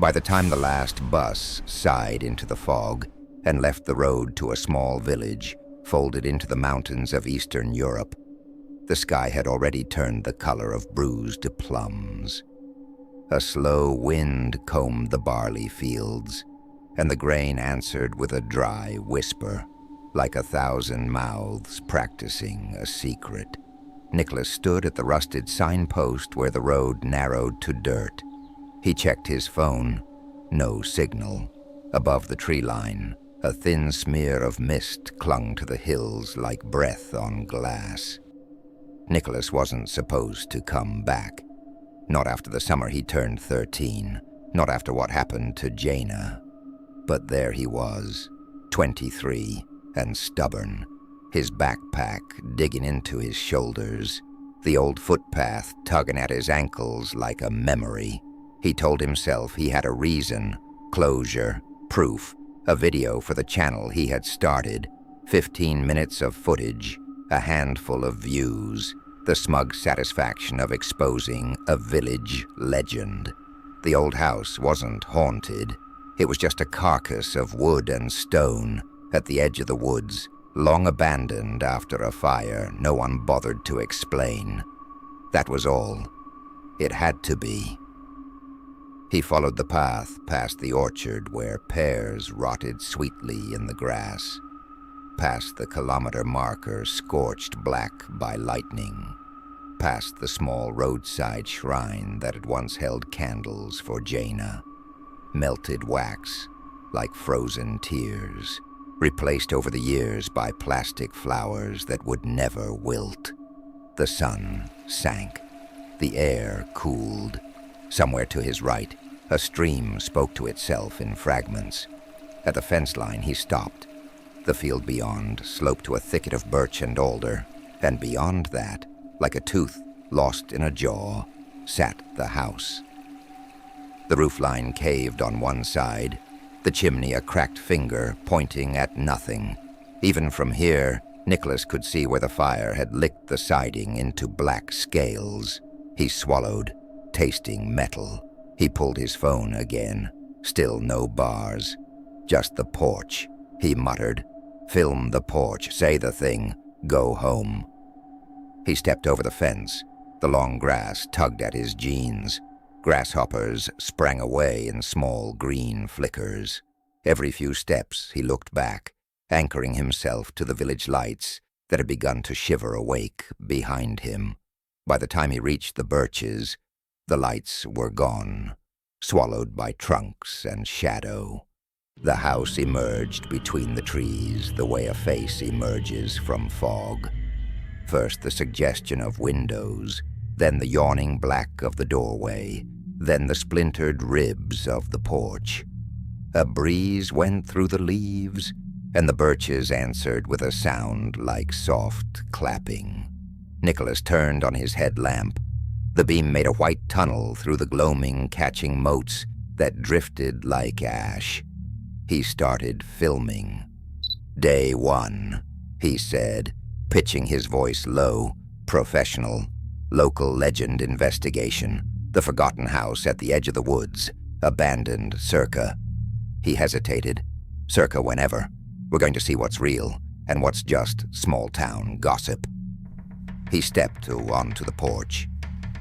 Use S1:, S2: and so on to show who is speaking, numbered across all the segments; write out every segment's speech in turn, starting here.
S1: By the time the last bus sighed into the fog and left the road to a small village folded into the mountains of Eastern Europe, the sky had already turned the color of bruised plums. A slow wind combed the barley fields, and the grain answered with a dry whisper, like 1,000 mouths practicing a secret. Nicholas stood at the rusted signpost where the road narrowed to dirt. He checked his phone. No signal. Above the tree line, a thin smear of mist clung to the hills like breath on glass. Nicholas wasn't supposed to come back. Not after the summer he turned 13. Not after what happened to Jayna. But there he was, 23, and stubborn, his backpack digging into his shoulders, the old footpath tugging at his ankles like a memory. He told himself he had a reason, closure, proof, a video for the channel he had started, 15 minutes of footage, a handful of views, the smug satisfaction of exposing a village legend. The old house wasn't haunted. It was just a carcass of wood and stone at the edge of the woods, long abandoned after a fire no one bothered to explain. That was all. It had to be. He followed the path past the orchard where pears rotted sweetly in the grass, past the kilometer marker scorched black by lightning, past the small roadside shrine that had once held candles for Jayna, melted wax like frozen tears, replaced over the years by plastic flowers that would never wilt. The sun sank. The air cooled. Somewhere to his right, a stream spoke to itself in fragments. At the fence line, he stopped. The field beyond sloped to a thicket of birch and alder, and beyond that, like a tooth lost in a jaw, sat the house. The roofline caved on one side, the chimney a cracked finger pointing at nothing. Even from here, Nicholas could see where the fire had licked the siding into black scales. He swallowed, tasting metal. He pulled his phone again. Still no bars. Just the porch, he muttered. Film the porch, say the thing, go home. He stepped over the fence. The long grass tugged at his jeans. Grasshoppers sprang away in small green flickers. Every few steps he looked back, anchoring himself to the village lights that had begun to shiver awake behind him. By the time he reached the birches, the lights were gone, swallowed by trunks and shadow. The house emerged between the trees the way a face emerges from fog. First the suggestion of windows, then the yawning black of the doorway, then the splintered ribs of the porch. A breeze went through the leaves, and the birches answered with a sound like soft clapping. Nicholas turned on his headlamp. The beam made a white tunnel through the gloaming, catching motes that drifted like ash. He started filming. Day 1, he said, pitching his voice low, professional. Local legend investigation. The forgotten house at the edge of the woods, abandoned circa. He hesitated. Circa whenever. We're going to see what's real and what's just small-town gossip. He stepped onto the porch.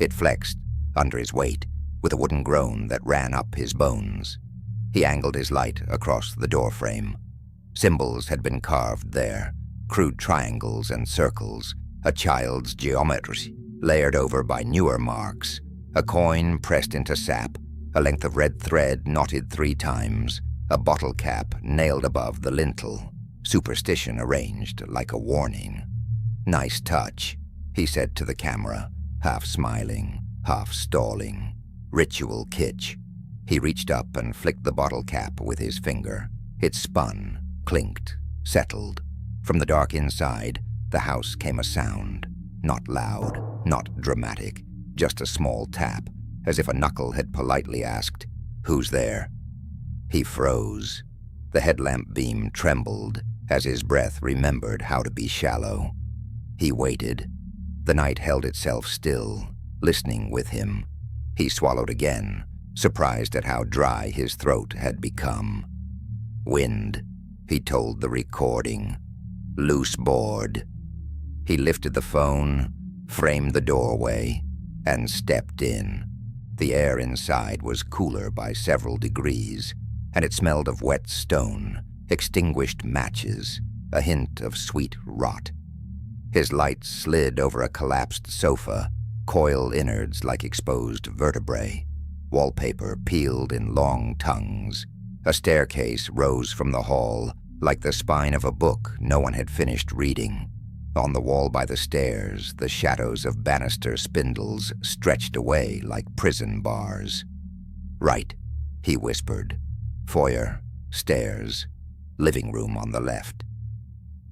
S1: It flexed under his weight with a wooden groan that ran up his bones. He angled his light across the doorframe. Symbols had been carved there, crude triangles and circles, a child's geometry, layered over by newer marks, a coin pressed into sap, a length of red thread knotted 3 times, a bottle cap nailed above the lintel, superstition arranged like a warning. Nice touch, he said to the camera, half smiling, half stalling. Ritual kitsch. He reached up and flicked the bottle cap with his finger. It spun, clinked, settled. From the dark inside, the house came a sound. Not loud, not dramatic, just a small tap, as if a knuckle had politely asked, "Who's there?" He froze. The headlamp beam trembled as his breath remembered how to be shallow. He waited. The night held itself still, listening with him. He swallowed again, surprised at how dry his throat had become. "Wind," he told the recording. "Loose board." He lifted the phone, framed the doorway, and stepped in. The air inside was cooler by several degrees, and it smelled of wet stone, extinguished matches, a hint of sweet rot. His light slid over a collapsed sofa, coil innards like exposed vertebrae. Wallpaper peeled in long tongues. A staircase rose from the hall, like the spine of a book no one had finished reading. On the wall by the stairs, the shadows of banister spindles stretched away like prison bars. "Right," he whispered. "Foyer, stairs, living room on the left."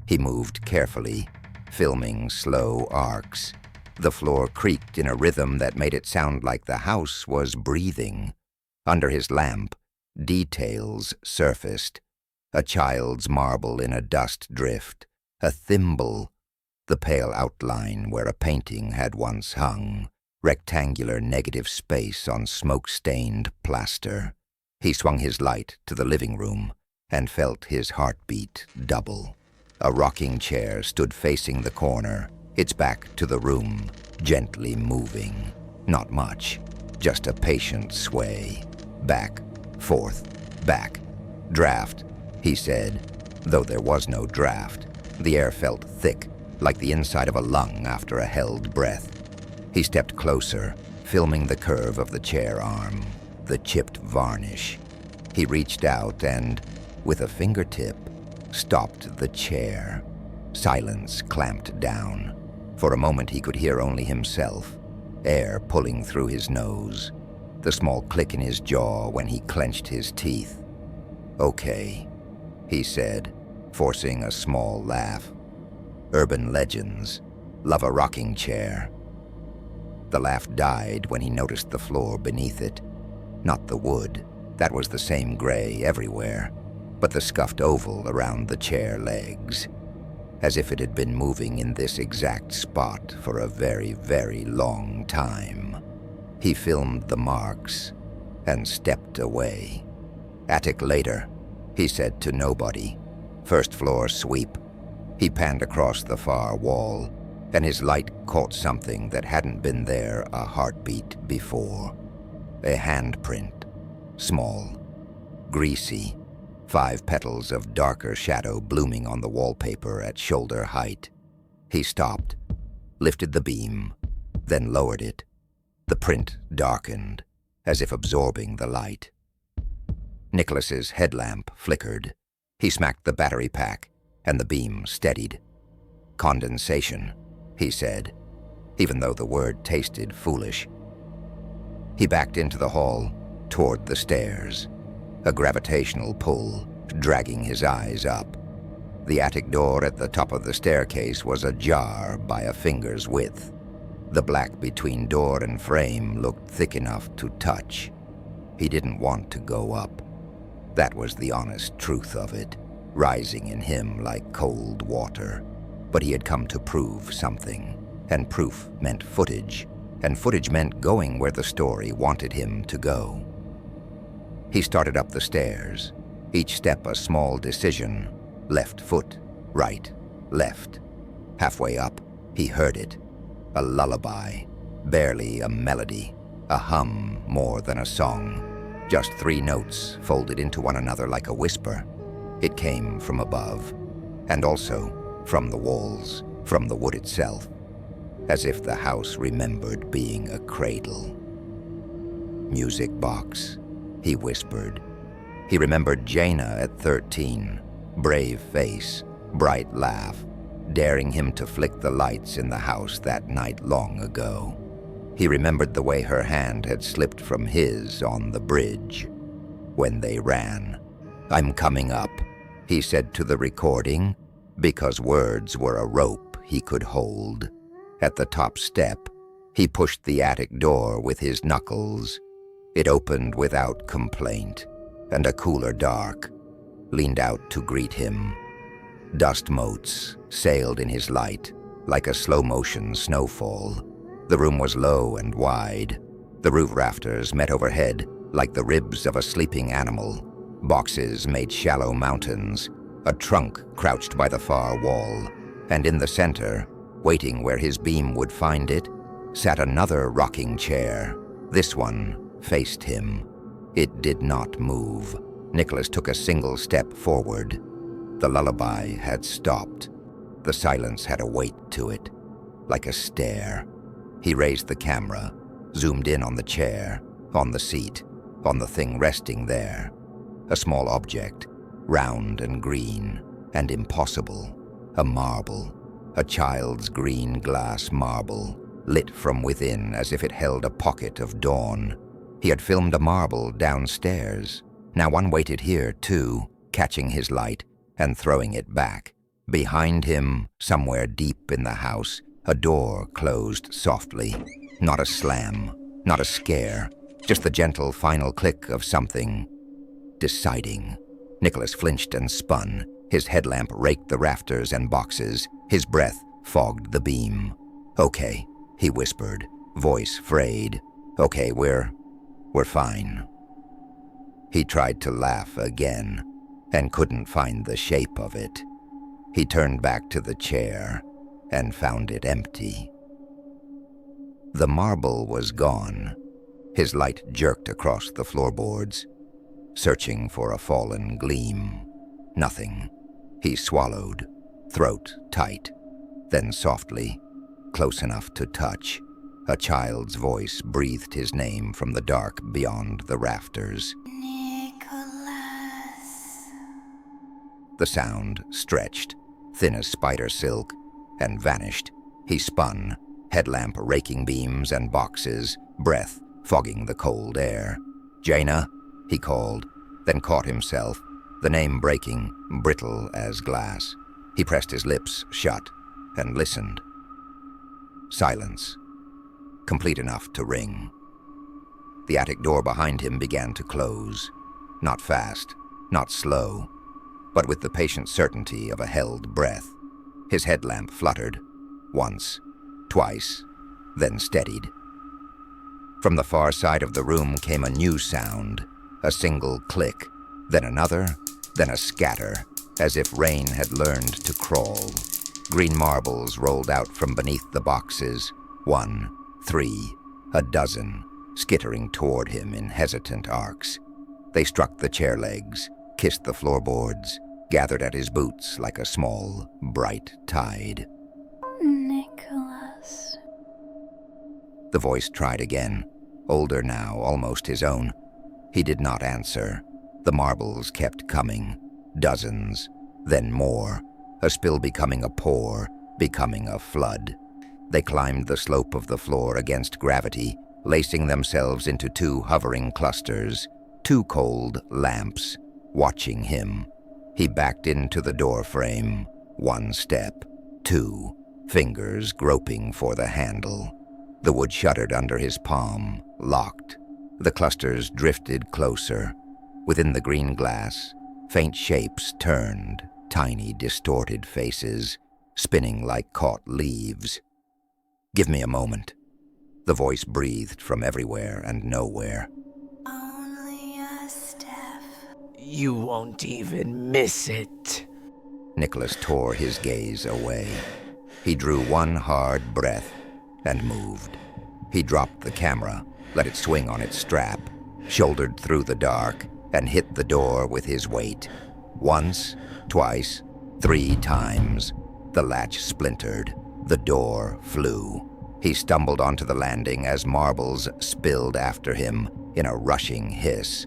S1: He moved carefully, filming slow arcs. The floor creaked in a rhythm that made it sound like the house was breathing. Under his lamp, details surfaced. A child's marble in a dust drift, a thimble, the pale outline where a painting had once hung, rectangular negative space on smoke-stained plaster. He swung his light to the living room and felt his heartbeat double. A rocking chair stood facing the corner, its back to the room, gently moving. Not much, just a patient sway. Back, forth, back. "Draft," he said, though there was no draft. The air felt thick, like the inside of a lung after a held breath. He stepped closer, filming the curve of the chair arm, the chipped varnish. He reached out and, with a fingertip, stopped the chair. Silence clamped down. For a moment he could hear only himself, air pulling through his nose, the small click in his jaw when he clenched his teeth. "Okay," he said, forcing a small laugh. "Urban legends. Love a rocking chair." The laugh died when he noticed the floor beneath it. Not the wood, that was the same gray everywhere, but the scuffed oval around the chair legs, as if it had been moving in this exact spot for a very, very long time. He filmed the marks and stepped away. "Attic later," he said to nobody. "First floor sweep." He panned across the far wall, and his light caught something that hadn't been there a heartbeat before. A handprint, small, greasy, 5 petals of darker shadow blooming on the wallpaper at shoulder height. He stopped, lifted the beam, then lowered it. The print darkened, as if absorbing the light. Nicholas's headlamp flickered. He smacked the battery pack, and the beam steadied. "Condensation," he said, even though the word tasted foolish. He backed into the hall, toward the stairs, a gravitational pull, dragging his eyes up. The attic door at the top of the staircase was ajar by a finger's width. The black between door and frame looked thick enough to touch. He didn't want to go up. That was the honest truth of it, rising in him like cold water. But he had come to prove something, and proof meant footage, and footage meant going where the story wanted him to go. He started up the stairs, each step a small decision. Left foot, right, left. Halfway up, he heard it. A lullaby, barely a melody, a hum more than a song. Just 3 notes folded into one another like a whisper. It came from above, and also from the walls, from the wood itself, as if the house remembered being a cradle. "Music box," he whispered. He remembered Jayna at 13, brave face, bright laugh, daring him to flick the lights in the house that night long ago. He remembered the way her hand had slipped from his on the bridge when they ran. "I'm coming up," he said to the recording, because words were a rope he could hold. At the top step, he pushed the attic door with his knuckles. It opened without complaint, and a cooler dark leaned out to greet him. Dust motes sailed in his light like a slow-motion snowfall. The room was low and wide. The roof rafters met overhead, like the ribs of a sleeping animal. Boxes made shallow mountains, a trunk crouched by the far wall, and in the center, waiting where his beam would find it, sat another rocking chair. This one faced him. It did not move. Nicholas took a single step forward. The lullaby had stopped. The silence had a weight to it, like a stare. He raised the camera, zoomed in on the chair, on the seat, on the thing resting there. A small object, round and green and impossible. A marble, a child's green glass marble, lit from within as if it held a pocket of dawn. He had filmed a marble downstairs. Now one waited here, too, catching his light and throwing it back. Behind him, somewhere deep in the house, a door closed softly. Not a slam, not a scare, just the gentle final click of something deciding. Nicholas flinched and spun. His headlamp raked the rafters and boxes. His breath fogged the beam. "Okay," he whispered, voice frayed. "Okay, we're fine." He tried to laugh again and couldn't find the shape of it. He turned back to the chair and found it empty. The marble was gone. His light jerked across the floorboards, searching for a fallen gleam. Nothing. He swallowed, throat tight. Then softly, close enough to touch, a child's voice breathed his name from the dark beyond the rafters.
S2: Nicholas.
S1: The sound stretched, thin as spider silk, and vanished. He spun, headlamp raking beams and boxes, breath fogging the cold air. "Jayna," he called, then caught himself, the name breaking, brittle as glass. He pressed his lips shut and listened. Silence, complete enough to ring. The attic door behind him began to close, not fast, not slow, but with the patient certainty of a held breath. His headlamp fluttered, once, twice, then steadied. From the far side of the room came a new sound, a single click, then another, then a scatter, as if rain had learned to crawl. Green marbles rolled out from beneath the boxes, 1, 3, a dozen, skittering toward him in hesitant arcs. They struck the chair legs, kissed the floorboards, gathered at his boots like a small, bright tide.
S2: Nicholas.
S1: The voice tried again, older now, almost his own. He did not answer. The marbles kept coming, dozens, then more, a spill becoming a pour, becoming a flood. They climbed the slope of the floor against gravity, lacing themselves into 2 hovering clusters, 2 cold lamps, watching him. He backed into the door frame, 1 step, 2, fingers groping for the handle. The wood shuddered under his palm, locked. The clusters drifted closer. Within the green glass, faint shapes turned, tiny distorted faces, spinning like caught leaves. "Give me a moment." The voice breathed from everywhere and nowhere.
S2: Only a step.
S3: You won't even miss it.
S1: Nicholas tore his gaze away. He drew 1 hard breath and moved. He dropped the camera, let it swing on its strap, shouldered through the dark, and hit the door with his weight. Once, twice, 3 times. The latch splintered. The door flew. He stumbled onto the landing as marbles spilled after him in a rushing hiss.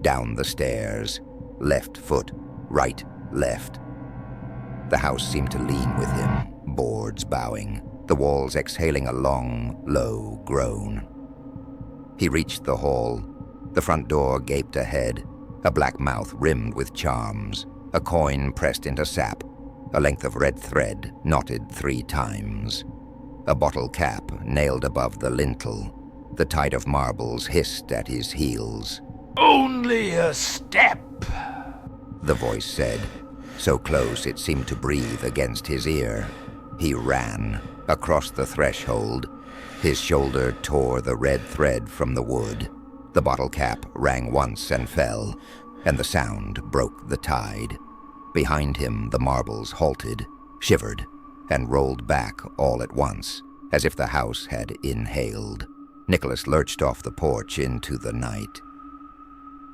S1: Down the stairs, left foot, right, left. The house seemed to lean with him, boards bowing, the walls exhaling a long, low groan. He reached the hall. The front door gaped ahead, a black mouth rimmed with charms, a coin pressed into sap, a length of red thread knotted 3 times. A bottle cap nailed above the lintel. The tide of marbles hissed at his heels.
S3: Only a step,
S1: the voice said, so close it seemed to breathe against his ear. He ran across the threshold. His shoulder tore the red thread from the wood. The bottle cap rang once and fell, and the sound broke the tide. Behind him, the marbles halted, shivered, and rolled back all at once, as if the house had inhaled. Nicholas lurched off the porch into the night.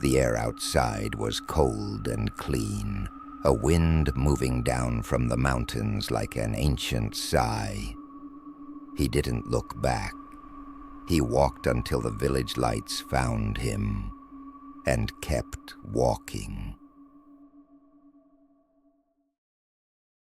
S1: The air outside was cold and clean, a wind moving down from the mountains like an ancient sigh. He didn't look back. He walked until the village lights found him, and kept walking.